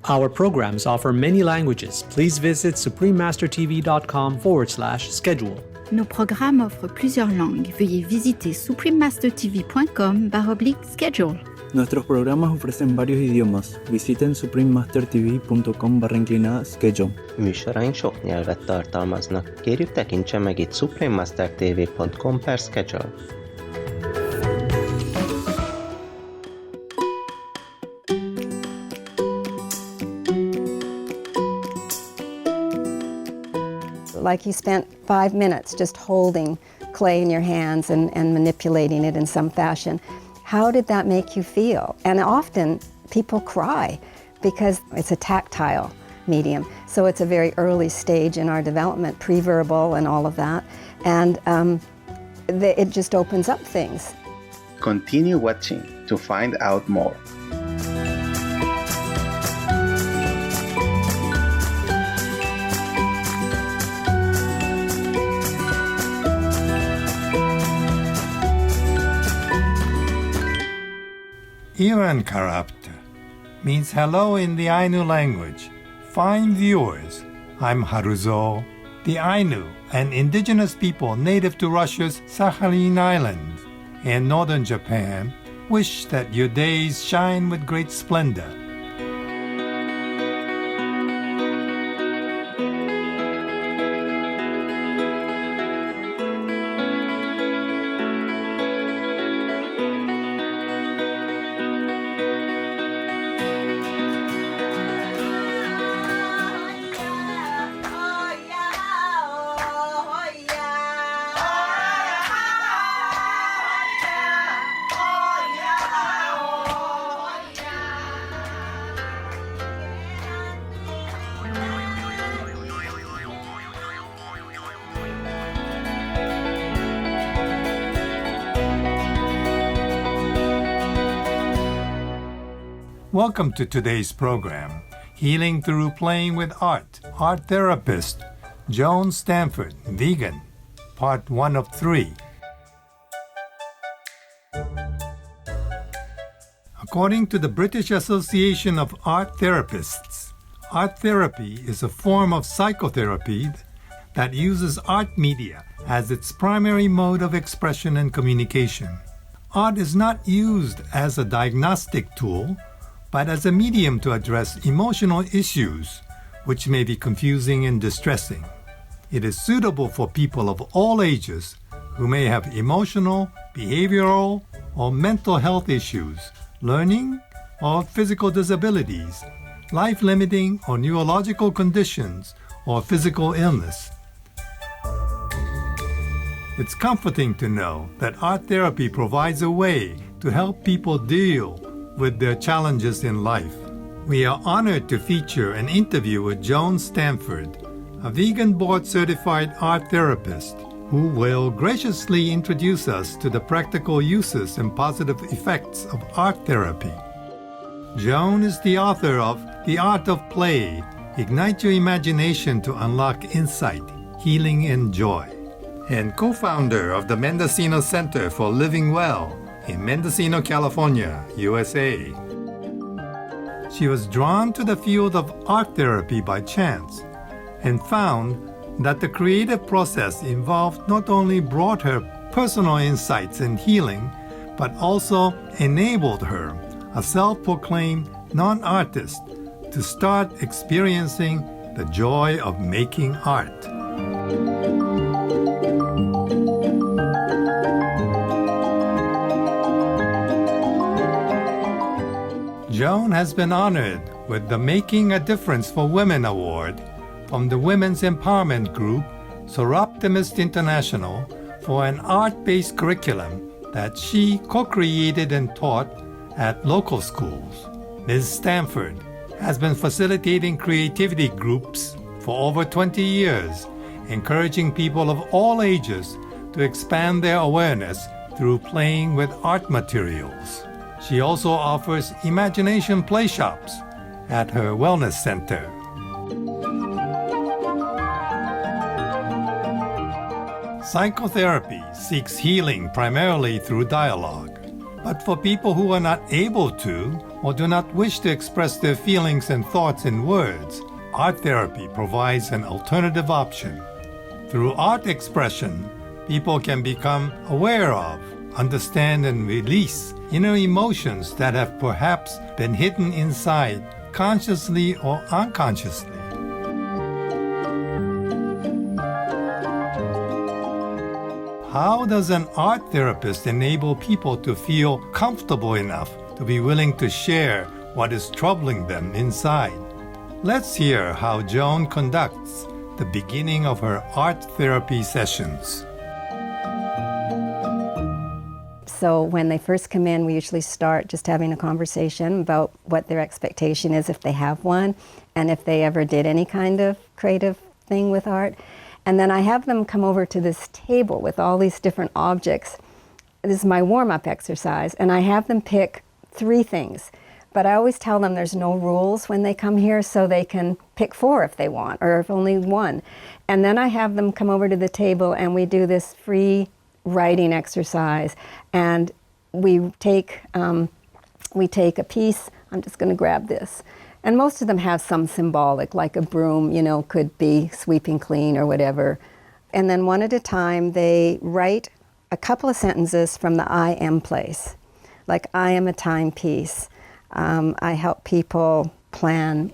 Our programs offer many languages. Please visit suprememastertv.com/schedule. Nos programmes offrent plusieurs langues. Veuillez visiter suprememastertv.com/schedule. Nuestros programas ofrecen varios idiomas. Visiten suprememastertv.com/schedule. Műsoraink sok nyelvet tartalmaznak. Kérjük, tekintse meg itt suprememastertv.com/schedule. Like you spent 5 minutes just holding clay in your hands and manipulating it in some fashion. How did that make you feel? And often people cry because it's a tactile medium. So it's a very early stage in our development, pre-verbal and all of that. And it just opens up things. Continue watching to find out more. Iran Karapta means hello in the Ainu language. Fine viewers, I'm Haruzo. The Ainu, an indigenous people native to Russia's Sakhalin Island in northern Japan, wish that your days shine with great splendor. Welcome to today's program, Healing Through Playing with Art therapist, Joan Stanford, vegan, part 1 of 3. According to the British Association of Art Therapists, art therapy is a form of psychotherapy that uses art media as its primary mode of expression and communication. Art is not used as a diagnostic tool, but as a medium to address emotional issues, which may be confusing and distressing. It is suitable for people of all ages who may have emotional, behavioral, or mental health issues, learning or physical disabilities, life-limiting or neurological conditions, or physical illness. It's comforting to know that art therapy provides a way to help people deal with their challenges in life. We are honored to feature an interview with Joan Stanford, a vegan board-certified art therapist who will graciously introduce us to the practical uses and positive effects of art therapy. Joan is the author of The Art of Play, Ignite Your Imagination to Unlock Insight, Healing and Joy, and co-founder of the Mendocino Center for Living Well in Mendocino, California, USA. She was drawn to the field of art therapy by chance and found that the creative process involved not only brought her personal insights and healing, but also enabled her, a self-proclaimed non-artist, to start experiencing the joy of making art. Joan has been honored with the Making a Difference for Women Award from the women's empowerment group Soroptimist International for an art-based curriculum that she co-created and taught at local schools. Ms. Stanford has been facilitating creativity groups for over 20 years, encouraging people of all ages to expand their awareness through playing with art materials. She also offers imagination play shops at her wellness center. Psychotherapy seeks healing primarily through dialogue. But for people who are not able to or do not wish to express their feelings and thoughts in words, art therapy provides an alternative option. Through art expression, people can become aware of, understand, and release inner emotions that have perhaps been hidden inside, consciously or unconsciously. How does an art therapist enable people to feel comfortable enough to be willing to share what is troubling them inside? Let's hear how Joan conducts the beginning of her art therapy sessions. So when they first come in, we usually start just having a conversation about what their expectation is if they have one, and if they ever did any kind of creative thing with art. And then I have them come over to this table with all these different objects. This is my warm-up exercise, and I have them pick 3 things. But I always tell them there's no rules when they come here, so they can pick 4 if they want, or if only 1. And then I have them come over to the table and we do this free writing exercise. And we take a piece, I'm just going to grab this. And most of them have some symbolic, like a broom, could be sweeping clean or whatever. And then one at a time, they write a couple of sentences from the I am place. Like, I am a timepiece. I help people plan.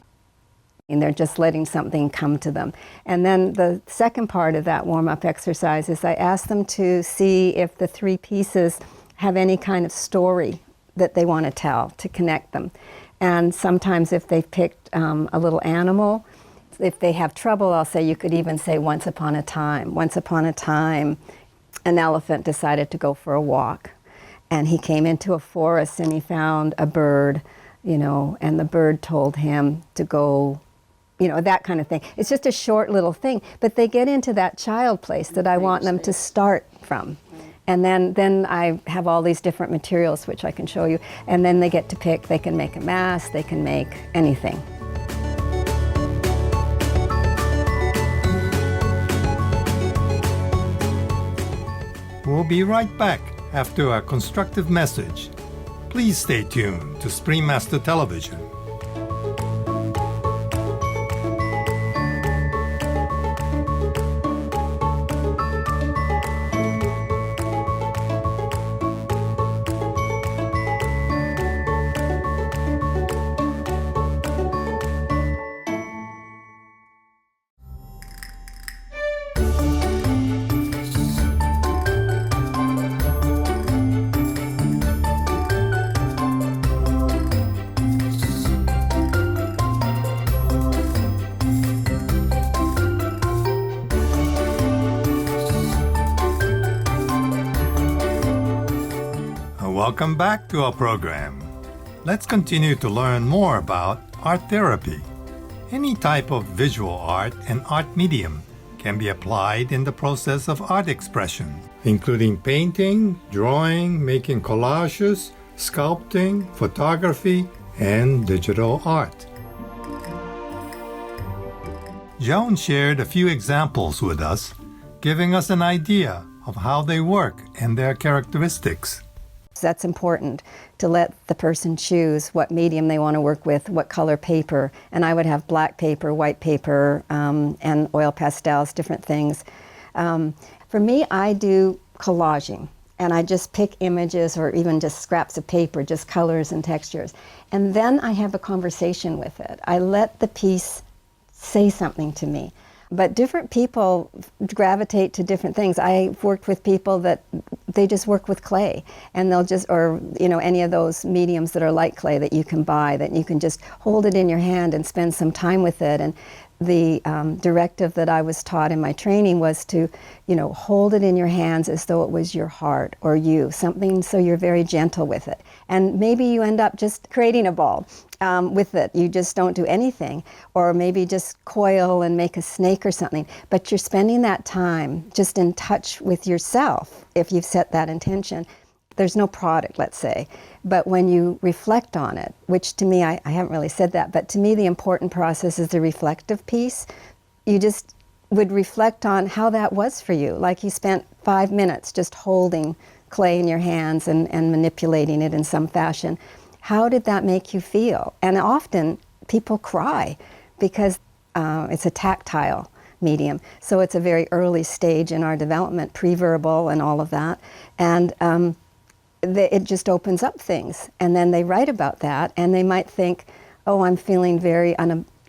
And they're just letting something come to them. And then the second part of that warm-up exercise is I ask them to see if the 3 pieces have any kind of story that they want to tell to connect them. And sometimes if they've picked a little animal, if they have trouble, I'll say, you could even say, once upon a time. Once upon a time, an elephant decided to go for a walk. And he came into a forest and he found a bird, and the bird told him to go, that kind of thing. It's just a short little thing, but they get into that child place that I want them to start from. And then I have all these different materials which I can show you, and then they get to pick. They can make a mask, they can make anything. We'll be right back after a constructive message. Please stay tuned to Screenmaster Television. Welcome back to our program. Let's continue to learn more about art therapy. Any type of visual art and art medium can be applied in the process of art expression, including painting, drawing, making collages, sculpting, photography, and digital art. Joan shared a few examples with us, giving us an idea of how they work and their characteristics. So that's important, to let the person choose what medium they want to work with, what color paper. And I would have black paper, white paper, and oil pastels, different things. For me, I do collaging. And I just pick images or even just scraps of paper, just colors and textures. And then I have a conversation with it. I let the piece say something to me. But different people gravitate to different things. I've worked with people that they just work with clay, and they'll just, or any of those mediums that are like clay that you can buy, that you can just hold it in your hand and spend some time with it. And the directive that I was taught in my training was to, hold it in your hands as though it was your heart or you, something so you're very gentle with it. And maybe you end up just creating a ball with it. You just don't do anything. Or maybe just coil and make a snake or something. But you're spending that time just in touch with yourself if you've set that intention. There's no product, let's say, but when you reflect on it, which to me, I haven't really said that, but to me the important process is the reflective piece. You just would reflect on how that was for you, like you spent 5 minutes just holding clay in your hands and manipulating it in some fashion. How did that make you feel? And often people cry because it's a tactile medium. So it's a very early stage in our development, pre-verbal and all of that. And it just opens up things. And then they write about that, and they might think, oh, I'm feeling very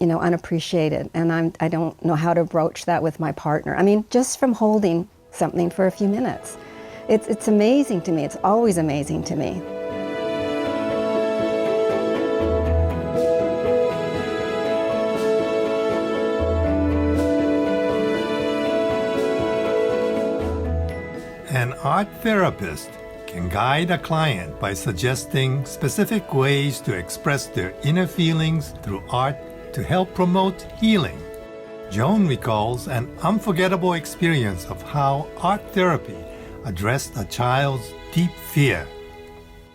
unappreciated, and I don't know how to broach that with my partner. I mean, just from holding something for a few minutes. It's amazing to me. It's always amazing to me. An art therapist can guide a client by suggesting specific ways to express their inner feelings through art to help promote healing. Joan recalls an unforgettable experience of how art therapy addressed a child's deep fear.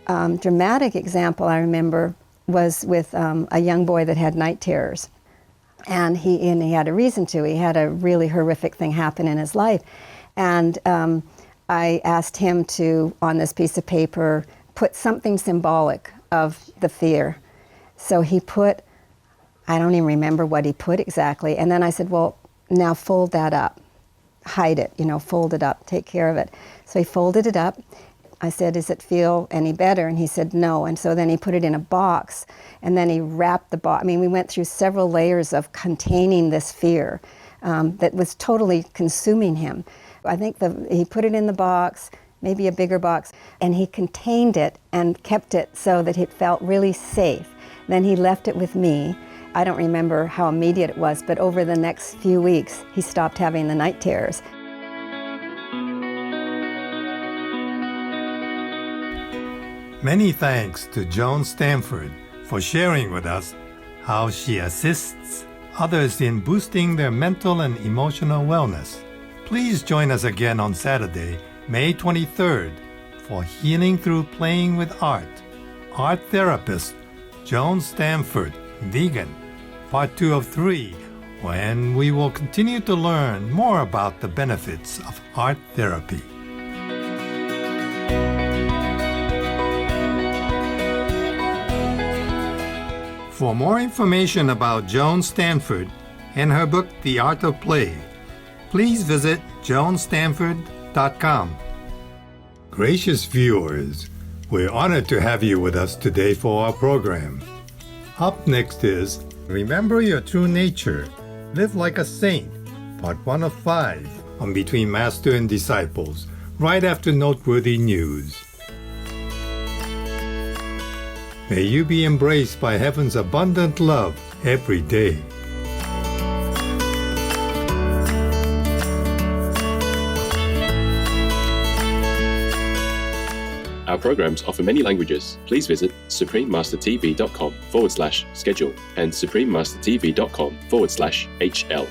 Dramatic example I remember was with a young boy that had night terrors. And he had a reason to. He had a really horrific thing happen in his life. And I asked him to, on this piece of paper, put something symbolic of the fear. So he put, I don't even remember what he put exactly. And then I said, well, now fold that up. Hide it, fold it up, take care of it. So he folded it up. I said, does it feel any better? And he said, no. And so then he put it in a box, and then he wrapped the box. I mean, we went through several layers of containing this fear that was totally consuming him. I think he put it in the box, maybe a bigger box, and he contained it and kept it so that it felt really safe. Then he left it with me. I don't remember how immediate it was, but over the next few weeks, he stopped having the night terrors. Many thanks to Joan Stanford for sharing with us how she assists others in boosting their mental and emotional wellness. Please join us again on Saturday, May 23rd, for Healing Through Playing with Art. Art therapist Joan Stanford, vegan, part 2 of 3, when we will continue to learn more about the benefits of art therapy. For more information about Joan Stanford and her book, The Art of Play, please visit joanstanford.com. Gracious viewers, we're honored to have you with us today for our program. Up next is Remember Your True Nature, Live Like a Saint, part 1 of 5 on Between Master and Disciples, right after noteworthy news. May you be embraced by heaven's abundant love every day. Our programs offer many languages. Please visit suprememastertv.com/schedule and suprememastertv.com/HL.